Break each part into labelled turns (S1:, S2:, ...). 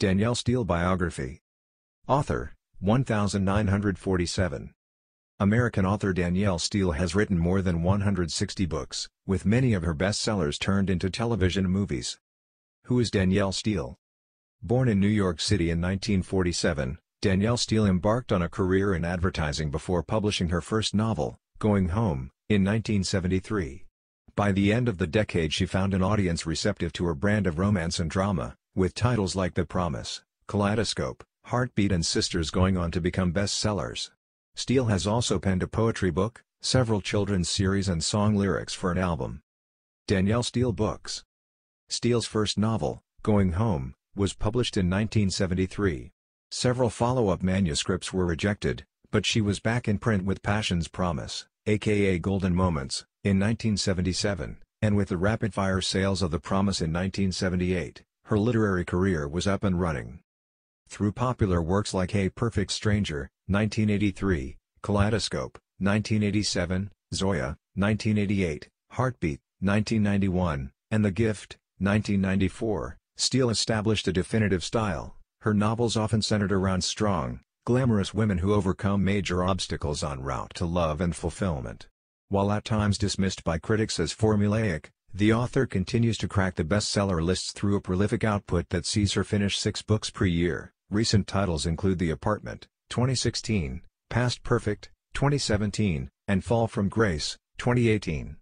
S1: Danielle Steel Biography. Author, 1947. American author Danielle Steel has written more than 160 books, with many of her bestsellers turned into television movies. Who is Danielle Steel? Born in New York City in 1947, Danielle Steel embarked on a career in advertising before publishing her first novel, Going Home, in 1973. By the end of the decade she found an audience receptive to her brand of romance and drama, with titles like The Promise, Kaleidoscope, Heartbeat and Sisters going on to become bestsellers. Steel has also penned a poetry book, several children's series and song lyrics for an album. Danielle Steel Books. Steel's first novel, Going Home, was published in 1973. Several follow-up manuscripts were rejected, but she was back in print with Passion's Promise, aka Golden Moments, in 1977, and with the rapid-fire sales of The Promise in 1978, her literary career was up and running. Through popular works like A Perfect Stranger, 1983, Kaleidoscope, 1987, Zoya, 1988, Heartbeat, 1991, and The Gift, 1994, Steel established a definitive style. Her novels often centered around strong, glamorous women who overcome major obstacles en route to love and fulfillment. While at times dismissed by critics as formulaic, the author continues to crack the bestseller lists through a prolific output that sees her finish 6 books per year. Recent titles include The Apartment, 2016, Past Perfect, 2017, and Fall from Grace, 2018.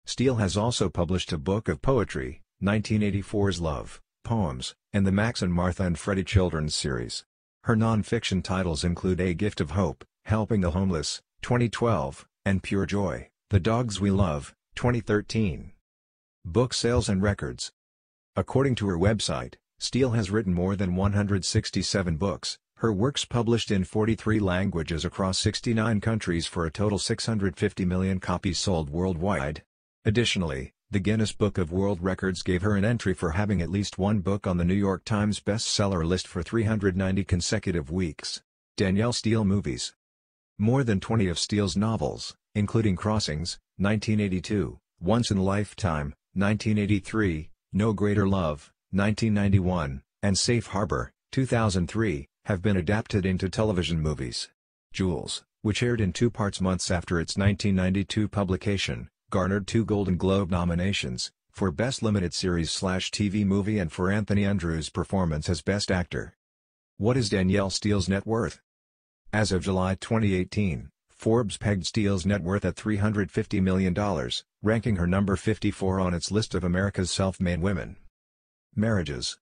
S1: Steel has also published a book of poetry, 1984's Love, Poems, and the Max and Martha and Freddie Children's series. Her non-fiction titles include A Gift of Hope, Helping the Homeless, 2012, and Pure Joy, The Dogs We Love, 2013. Book sales and records. According to her website, Steel has written more than 167 books, her works published in 43 languages across 69 countries for a total 650 million copies sold worldwide. Additionally, the Guinness Book of World Records gave her an entry for having at least one book on the New York Times bestseller list for 390 consecutive weeks. Danielle Steel Movies. More than 20 of Steel's novels, including Crossings, 1982, Once in a Lifetime, 1983, No Greater Love, 1991, and Safe Harbor, 2003, have been adapted into television movies. Jules, which aired in 2 parts months after its 1992 publication, garnered 2 Golden Globe nominations, for Best Limited Series/TV Movie and for Anthony Andrews' performance as Best Actor. What is Danielle Steel's net worth? As of July 2018, Forbes pegged Steel's net worth at $350 million, ranking her number 54 on its list of America's self-made women. Marriages.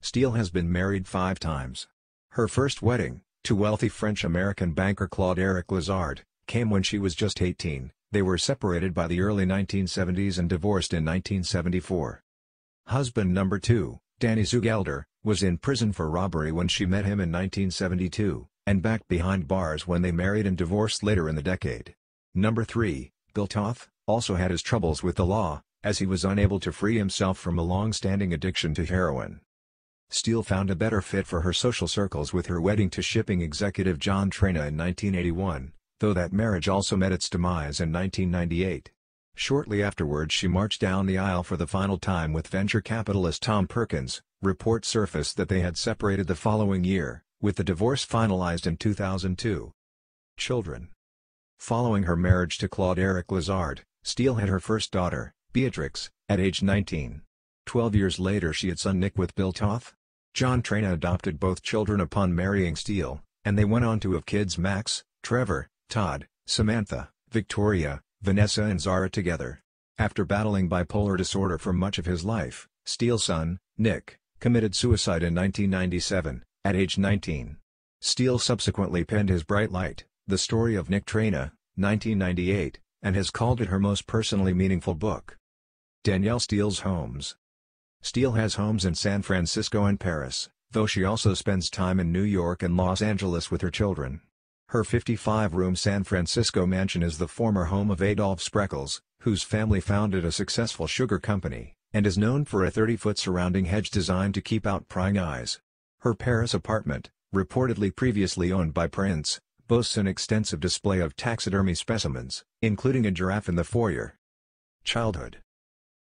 S1: Steel has been married 5 times. Her first wedding, to wealthy French-American banker Claude-Éric Lazard, came when she was just 18. They were separated by the early 1970s and divorced in 1974. Husband number 2, Danny Zugelder, was in prison for robbery when she met him in 1972, and back behind bars when they married and divorced later in the decade. Number 3, Bill Toth, also had his troubles with the law, as he was unable to free himself from a long-standing addiction to heroin. Steel found a better fit for her social circles with her wedding to shipping executive John Traina in 1981, though that marriage also met its demise in 1998. Shortly afterwards she marched down the aisle for the final time with venture capitalist Tom Perkins. Reports surfaced that they had separated the following year, with the divorce finalized in 2002. Children. Following her marriage to Claude-Éric Lazard, Steel had her first daughter, Beatrix, at age 19. 12 years later she had son Nick with Bill Toth. John Traina adopted both children upon marrying Steel, and they went on to have kids Max, Trevor, Todd, Samantha, Victoria, Vanessa and Zara together. After battling bipolar disorder for much of his life, Steel's son, Nick, committed suicide in 1997, at age 19. Steel subsequently penned his Bright Light, The Story of Nick Traina, 1998, and has called it her most personally meaningful book. Danielle Steel's homes. Steel has homes in San Francisco and Paris, though she also spends time in New York and Los Angeles with her children. Her 55-room San Francisco mansion is the former home of Adolph Spreckels, whose family founded a successful sugar company, and is known for a 30-foot surrounding hedge designed to keep out prying eyes. Her Paris apartment, reportedly previously owned by Prince, boasts an extensive display of taxidermy specimens, including a giraffe in the foyer. Childhood.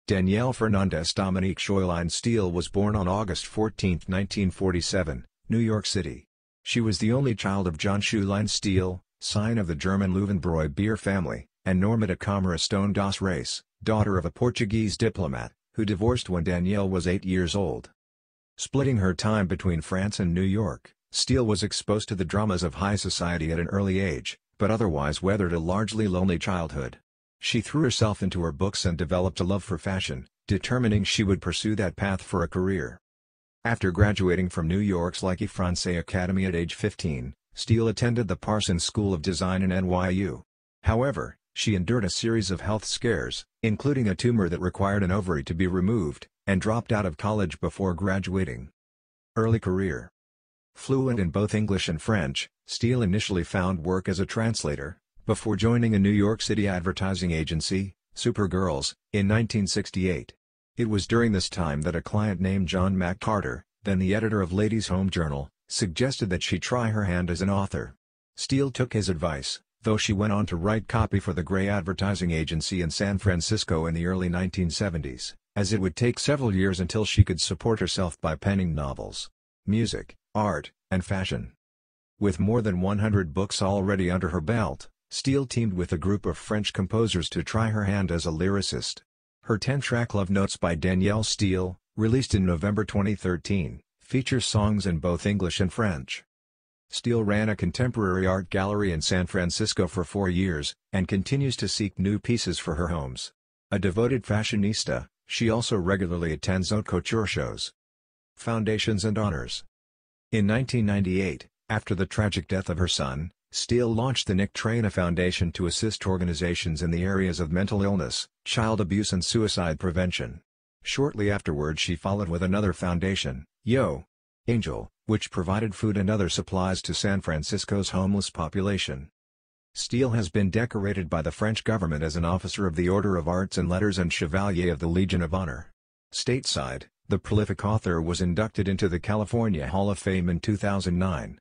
S1: Danielle Fernandez Dominique Schoyline Steel was born on August 14, 1947, New York City. She was the only child of John Schoyline Steel, scion of the German Löwenbräu beer family, and Norma de Camara Stone das Reis, daughter of a Portuguese diplomat, who divorced when Danielle was 8 years old. Splitting her time between France and New York, Steel was exposed to the dramas of high society at an early age, but otherwise weathered a largely lonely childhood. She threw herself into her books and developed a love for fashion, determining she would pursue that path for a career. After graduating from New York's Lycée Français Academy at age 15, Steel attended the Parsons School of Design in NYU. However, she endured a series of health scares, including a tumor that required an ovary to be removed, and dropped out of college before graduating. Early career. Fluent in both English and French, Steel initially found work as a translator, before joining a New York City advertising agency, Supergirls, in 1968. It was during this time that a client named John McCarter, then the editor of Ladies' Home Journal, suggested that she try her hand as an author. Steel took his advice, though she went on to write copy for the Gray advertising agency in San Francisco in the early 1970s, as it would take several years until she could support herself by penning novels, music, art, and fashion. With more than 100 books already under her belt, Steel teamed with a group of French composers to try her hand as a lyricist. Her 10-track Love Notes by Danielle Steel, released in November 2013, features songs in both English and French. Steel ran a contemporary art gallery in San Francisco for 4 years, and continues to seek new pieces for her homes. A devoted fashionista, she also regularly attends haute couture shows. Foundations and honors. In 1998, after the tragic death of her son, Steel launched the Nick Traina Foundation to assist organizations in the areas of mental illness, child abuse and suicide prevention. Shortly afterward she followed with another foundation, Yo! Angel, which provided food and other supplies to San Francisco's homeless population. Steel has been decorated by the French government as an Officer of the Order of Arts and Letters and Chevalier of the Legion of Honor. Stateside, the prolific author was inducted into the California Hall of Fame in 2009.